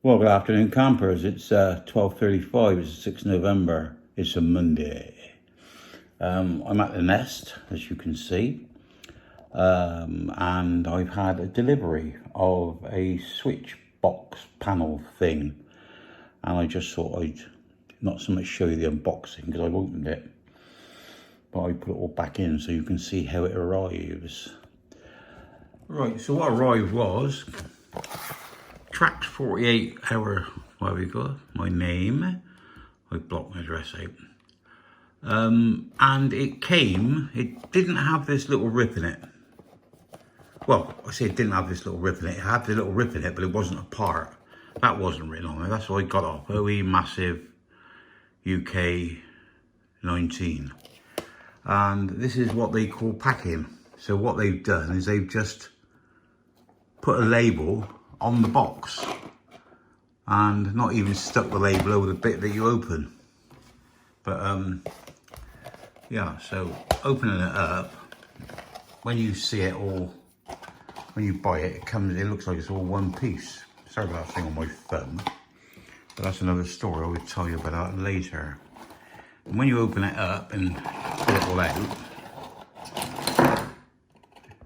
Well, good afternoon, campers. It's 12:35. It's 6th November. It's a Monday. I'm at the nest, as you can see, and I've had a delivery of a switch box panel thing, and I just thought I'd not so much show you the unboxing because I've opened it, but I put it all back in so you can see how it arrives. Right, so what arrived was Trax 48 hour, what have we got? My name. I blocked my address out. And it didn't have this little rip in it. Well, I say it didn't have this little rip in it. It had the little rip in it, but it wasn't a part. That wasn't written on it. That's what I got off. OE Massive UK 19. And this is what they call packing. So what they've done is they've just put a label on the box and not even stuck the label over the bit that you open. But yeah, so opening it up, when you see it all, when you buy it, it looks like it's all one piece. Sorry about that thing on my thumb, but that's another story. I will tell you about that later. And when you open it up and pull it all out,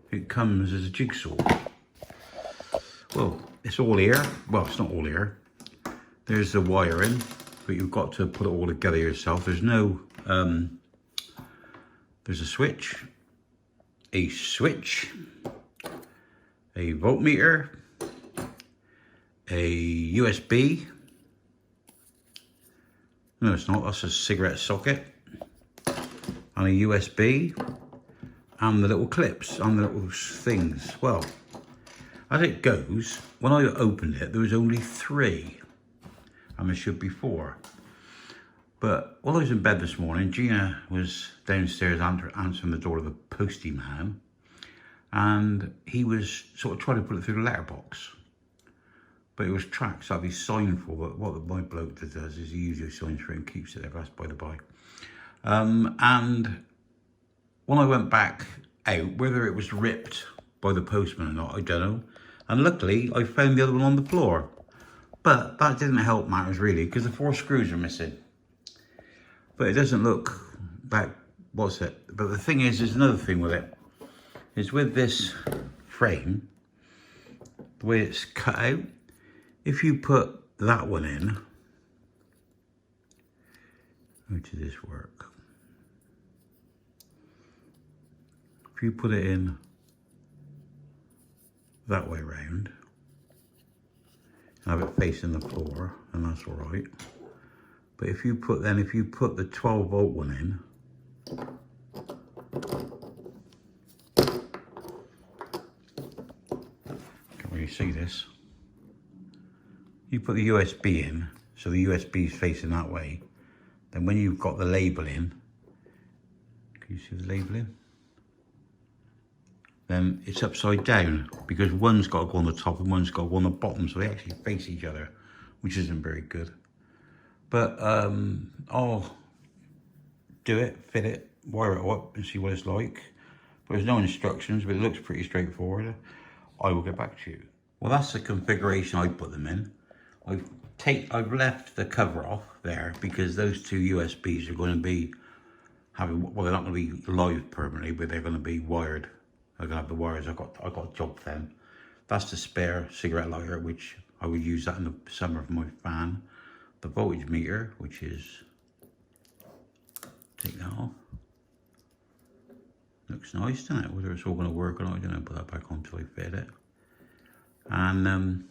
it comes as a jigsaw. Well, it's all here. Well, it's not all here. There's the wiring, but you've got to put it all together yourself. There's no, there's a switch, a voltmeter, a USB. No, it's not. That's a cigarette socket, and a USB, and the little clips, and the little things. Well, as it goes, when I opened it, there was only 3. And there should be 4. But while I was in bed this morning, Gina was downstairs answering the door of the postie man. And he was sort of trying to put it through the letterbox. But it was Trax that he signed for. But what my bloke does is he usually signs for it and keeps it there. That's by the by. And when I went back out, whether it was ripped by the postman or not, I don't know. And luckily, I found the other one on the floor. But that didn't help matters really, because the 4 screws are missing. But it doesn't look that, what's it? But the thing is, there's another thing with it. Is with this frame, the way it's cut out, if you put that one in, how does this work? If you put it in that way round, have it facing the floor, and that's all right. But if you put the 12 volt one in, can't really see this. You put the USB in, so the USB is facing that way. Then when you've got the label in, can you see the label in? Then it's upside down, because one's got to go on the top and one's got to go on the bottom, so they actually face each other, which isn't very good. But I'll do it, fit it, wire it up and see what it's like. But there's no instructions, but it looks pretty straightforward. I will get back to you. Well, that's the configuration I put them in. I've left the cover off there because those 2 USBs are going to be well, they're not going to be live permanently, but they're going to be wired. I'm gonna have the wires. I got a job for them. That's the spare cigarette lighter, which I would use that in the summer for my fan. The voltage meter, which is, take that off. Looks nice, doesn't it? Whether it's all gonna work or not, I don't know. Put that back on until I fit it. And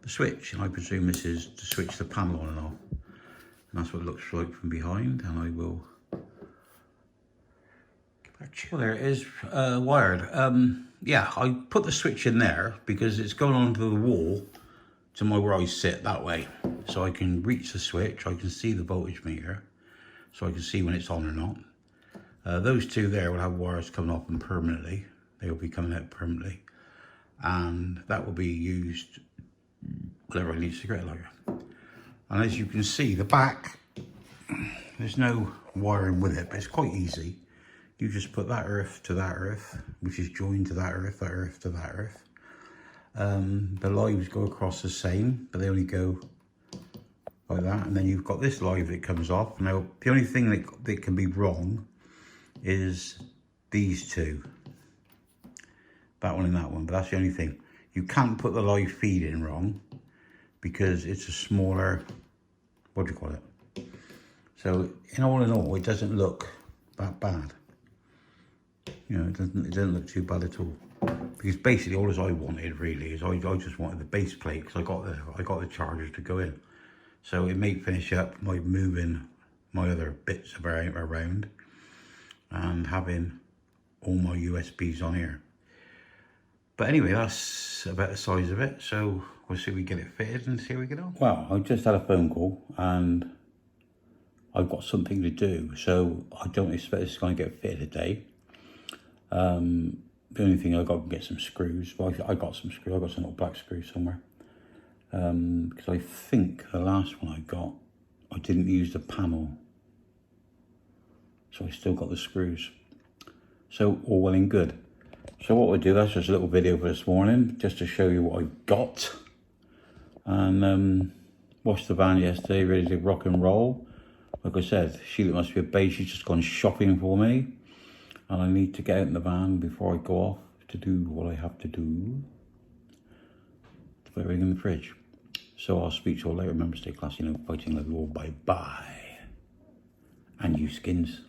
the switch, and I presume this is to switch the panel on and off. And that's what it looks like from behind. And I will. Well, there it is, wired. Yeah, I put the switch in there because it's going onto the wall to where I sit that way. So I can reach the switch, I can see the voltage meter, so I can see when it's on or not. Those 2 there will have wires coming off them permanently. They will be coming out permanently. And that will be used whenever I need a cigarette lighter. And as you can see, the back, there's no wiring with it, but it's quite easy. You just put that earth to that earth, which is joined to that earth to that earth. The lives go across the same, but they only go like that. And then you've got this live that comes off. Now, the only thing that can be wrong is these two. That one and that one, but that's the only thing. You can't put the live feed in wrong because it's a smaller, what do you call it? So, in all, it doesn't look that bad. You know, it doesn't look too bad at all. Because basically all I wanted really is I just wanted the base plate because I got the chargers to go in. So it may finish up by moving my other bits around and having all my USBs on here. But anyway, that's about the size of it. So we'll see if we get it fitted and see how we get on. Well, I just had a phone call and I've got something to do. So I don't expect it's going to get fitted today. The only thing I got to get some screws. Well, I got some screws. I got some little black screws somewhere. Because I think the last one I got, I didn't use the panel. So I still got the screws. So all well and good. So what we'll do, that's just a little video for this morning, just to show you what I got. And washed the van yesterday, ready to rock and roll. Like I said, Sheila must be a babe. She's just gone shopping for me. And I need to get out in the van before I go off to do what I have to do. To put everything in the fridge. So I'll speak to you all later. Remember, stay classy, fighting like war. Bye-bye. And you skins.